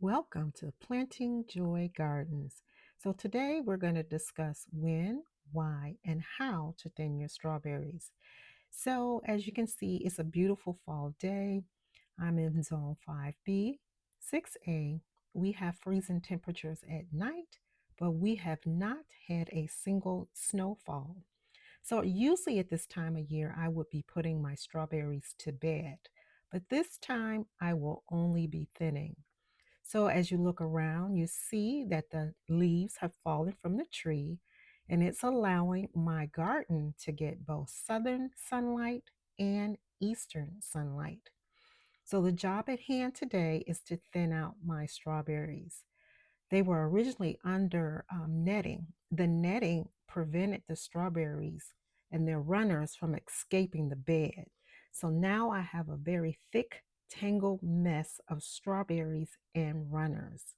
Welcome to Planting Joy Gardens. So, today we're going to discuss when, why, and how to thin your strawberries. So, as you can see, it's a beautiful fall day. I'm in zone 5B, 6A. We have freezing temperatures at night, but we have not had a single snowfall. So, usually at this time of year, I would be putting my strawberries to bed, but this time I will only be thinning. So as you look around, you see that the leaves have fallen from the tree, and it's allowing my garden to get both southern sunlight and eastern sunlight. So the job at hand today is to thin out my strawberries. They were originally under netting. The netting prevented the strawberries and their runners from escaping the bed. So now I have a very thick, tangled mess of strawberries and runners.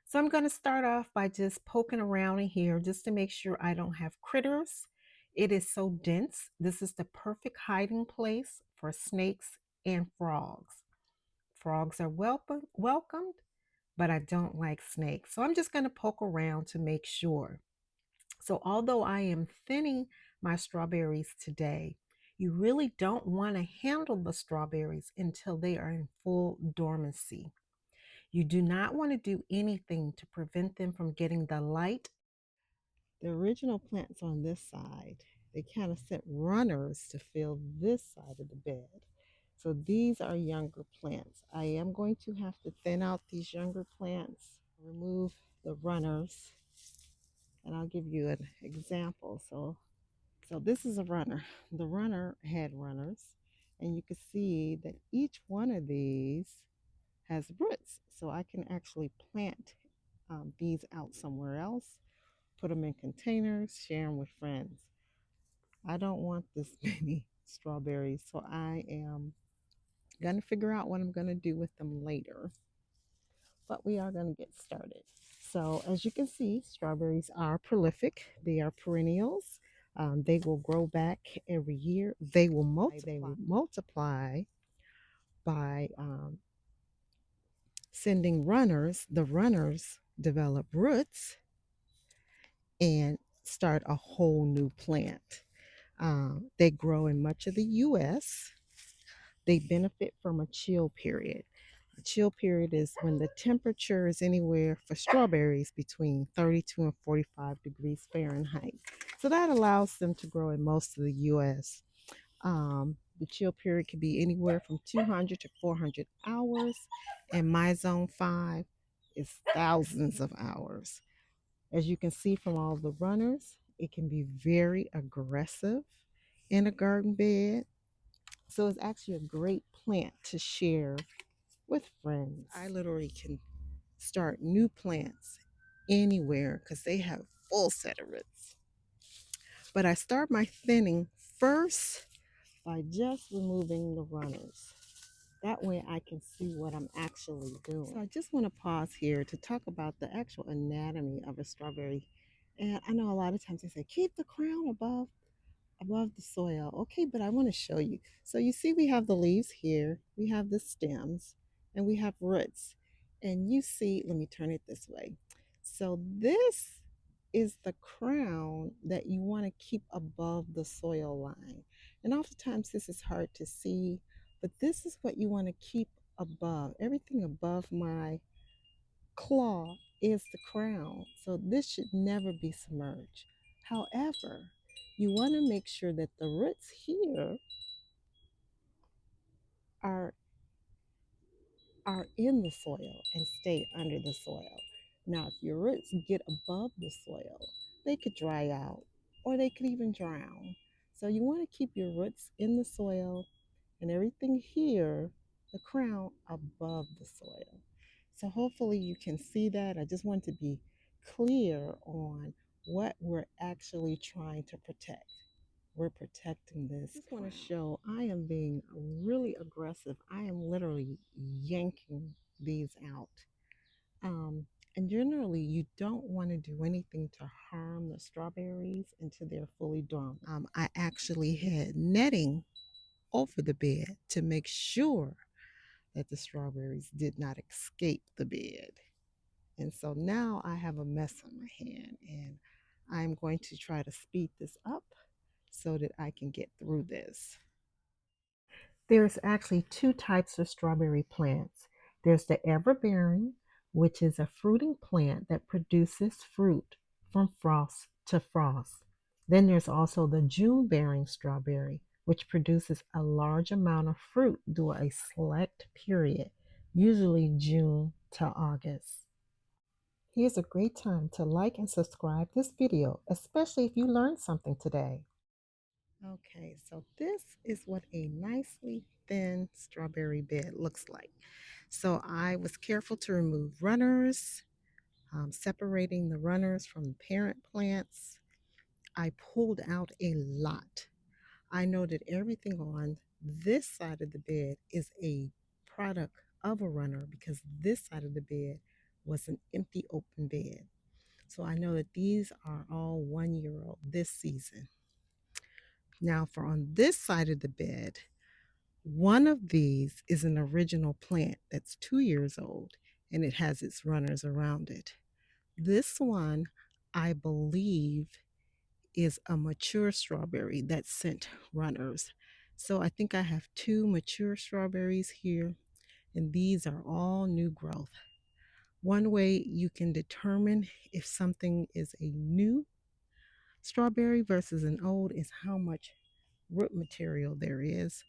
So I'm going to start off by just poking around in here just to make sure I don't have critters. It is so dense. This is the perfect hiding place for snakes and frogs. Frogs are welcomed, but I don't like snakes. So I'm just going to poke around to make sure. So although I am thinning my strawberries today, you really don't want to handle the strawberries until they are in full dormancy. You do not want to do anything to prevent them from getting the light. The original plants on this side, they kind of sent runners to fill this side of the bed. So these are younger plants. I am going to have to thin out these younger plants, remove the runners, and I'll give you an example. So this is a runner. The runner had runners, and you can see that each one of these has roots. So I can actually plant these out somewhere else, put them in containers, share them with friends. I don't want this many strawberries, so I am going to figure out what I'm going to do with them later. But we are going to get started. So as you can see, strawberries are prolific. They are perennials. They will grow back every year. They will multiply. They will multiply by sending runners. The runners develop roots and start a whole new plant. They grow in much of the U.S. They benefit from a chill period. A chill period is when the temperature is anywhere for strawberries between 32 and 45 degrees Fahrenheit. So that allows them to grow in most of the U.S. The chill period can be anywhere from 200 to 400 hours, and my zone 5 is thousands of hours. As you can see from all the runners, it can be very aggressive in a garden bed. So it's actually a great plant to share with friends. I literally can start new plants anywhere because they have a full set of roots. But I start my thinning first by just removing the runners. That way I can see what I'm actually doing. So I just want to pause here to talk about the actual anatomy of a strawberry. And I know a lot of times they say, keep the crown above the soil. Okay, but I want to show you. So you see we have the leaves here, we have the stems, and we have roots. And you see, let me turn it this way. So this is the crown that you want to keep above the soil line. And oftentimes this is hard to see, but this is what you want to keep above. Everything above my claw is the crown. So this should never be submerged. However, you want to make sure that the roots here are are in the soil and stay under the soil. Now, if your roots get above the soil, they could dry out or they could even drown. So you want to keep your roots in the soil and everything here, the crown above the soil. So hopefully you can see that. I just want to be clear on what we're actually trying to protect. We're protecting this. I just want to show I am being really aggressive. I am literally yanking these out. Um, and generally, you don't want to do anything to harm the strawberries until they're fully dormant. I actually had netting over the bed to make sure that the strawberries did not escape the bed. And so now I have a mess on my hand, and I'm going to try to speed this up so that I can get through this. There's actually two types of strawberry plants. There's the everbearing, which is a fruiting plant that produces fruit from frost to frost. Then there's also the June bearing strawberry, which produces a large amount of fruit during a select period, usually June to August. Here's a great time to like and subscribe this video, especially if you learned something today. Okay, so this is what a nicely thin strawberry bed looks like. So I was careful to remove runners, separating the runners from the parent plants. I pulled out a lot. I know that everything on this side of the bed is a product of a runner because this side of the bed was an empty open bed. So I know that these are all 1 year old this season. Now, for on this side of the bed, one of these is an original plant that's 2 years old and it has its runners around it. This one, I believe, is a mature strawberry that sent runners. So I think I have two mature strawberries here, and these are all new growth. One way you can determine if something is a new strawberry versus an old is how much root material there is.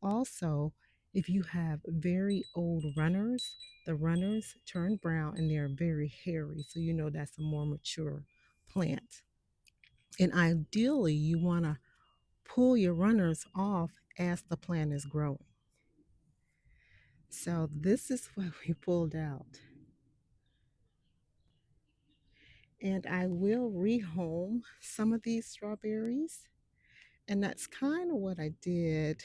Also, if you have very old runners, the runners turn brown and they're very hairy, so you know that's a more mature plant. And ideally, you want to pull your runners off as the plant is growing. So this is what we pulled out. And I will rehome some of these strawberries. And that's kind of what I did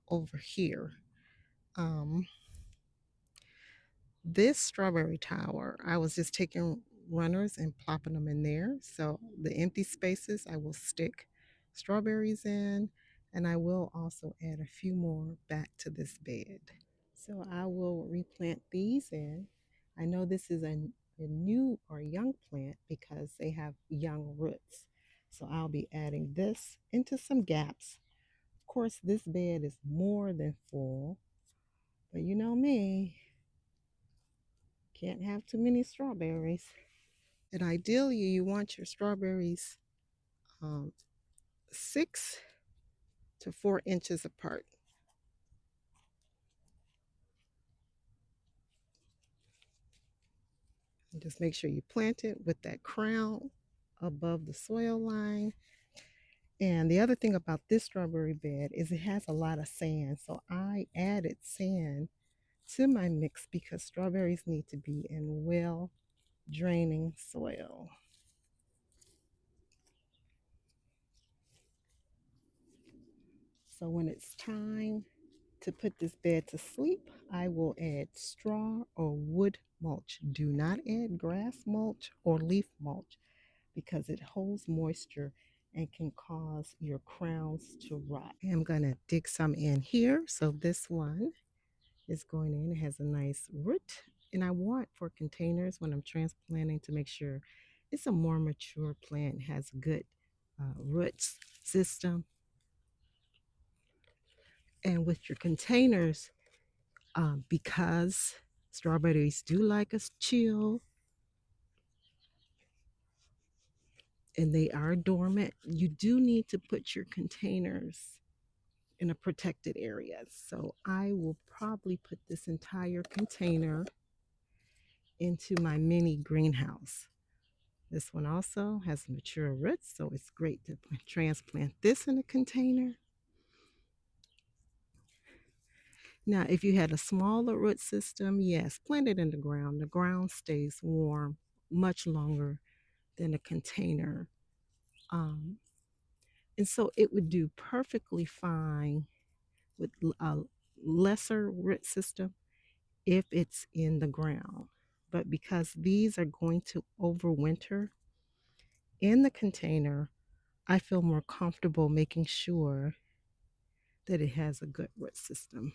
over here. Um, this strawberry tower, I was just taking runners and plopping them in there. So the empty spaces, I will stick strawberries in. And I will also add a few more back to this bed. So I will replant these in. I know this is a new or young plant because they have young roots. So I'll be adding this into some gaps. Of course, this bed is more than full, but you know me, can't have too many strawberries. And ideally, you want your strawberries um, 6 to 4 inches apart. And just make sure you plant it with that crown above the soil line. And the other thing about this strawberry bed is it has a lot of sand. So I added sand to my mix because strawberries need to be in well draining soil. So when it's time to put this bed to sleep, I will add straw or wood mulch. Do not add grass mulch or leaf mulch because it holds moisture and can cause your crowns to rot. I'm going to dig some in here. So this one is going in. It has a nice root. And I want for containers when I'm transplanting to make sure it's a more mature plant, has good roots system. And with your containers, because strawberries do like us chill and they are dormant, you do need to put your containers in a protected area. So I will probably put this entire container into my mini greenhouse. This one also has mature roots, so it's great to transplant this in a container. Now, if you had a smaller root system, yes, plant it in the ground. The ground stays warm much longer than a container. Um, and so it would do perfectly fine with a lesser root system if it's in the ground. But because these are going to overwinter in the container, I feel more comfortable making sure that it has a good root system.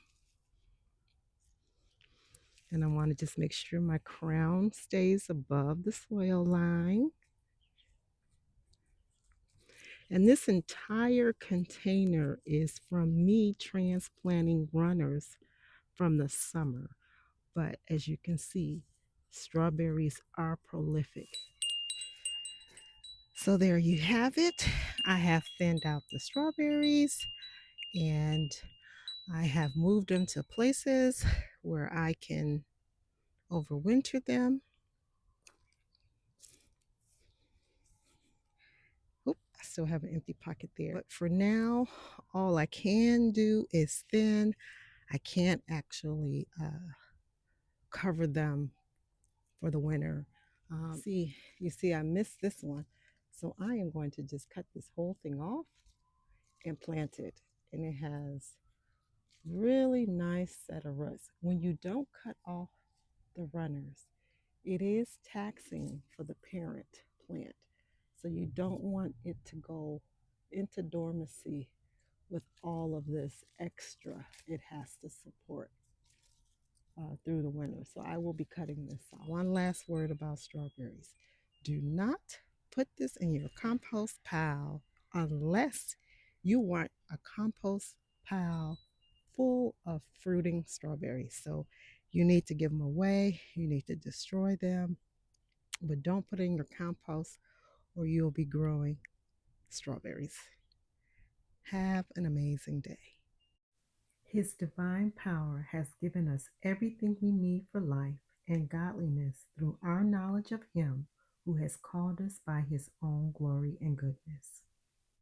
And I want to just make sure my crown stays above the soil line. And this entire container is from me transplanting runners from the summer. But as you can see, strawberries are prolific. So there you have it. I have thinned out the strawberries and I have moved them to places where I can overwinter them. Oop, I still have an empty pocket there. But for now, all I can do is thin. I can't actually cover them for the winter. You see, I missed this one. So I am going to just cut this whole thing off and plant it. And it has really nice set of roots. When you don't cut off the runners, it is taxing for the parent plant. So you don't want it to go into dormancy with all of this extra it has to support through the winter. So I will be cutting this off. One last word about strawberries. Do not put this in your compost pile unless you want a compost pile full of fruiting strawberries. So you need to give them away, you need to destroy them, but don't put it in your compost or you'll be growing strawberries. Have an amazing day. His divine power has given us everything we need for life and godliness through our knowledge of Him who has called us by His own glory and goodness.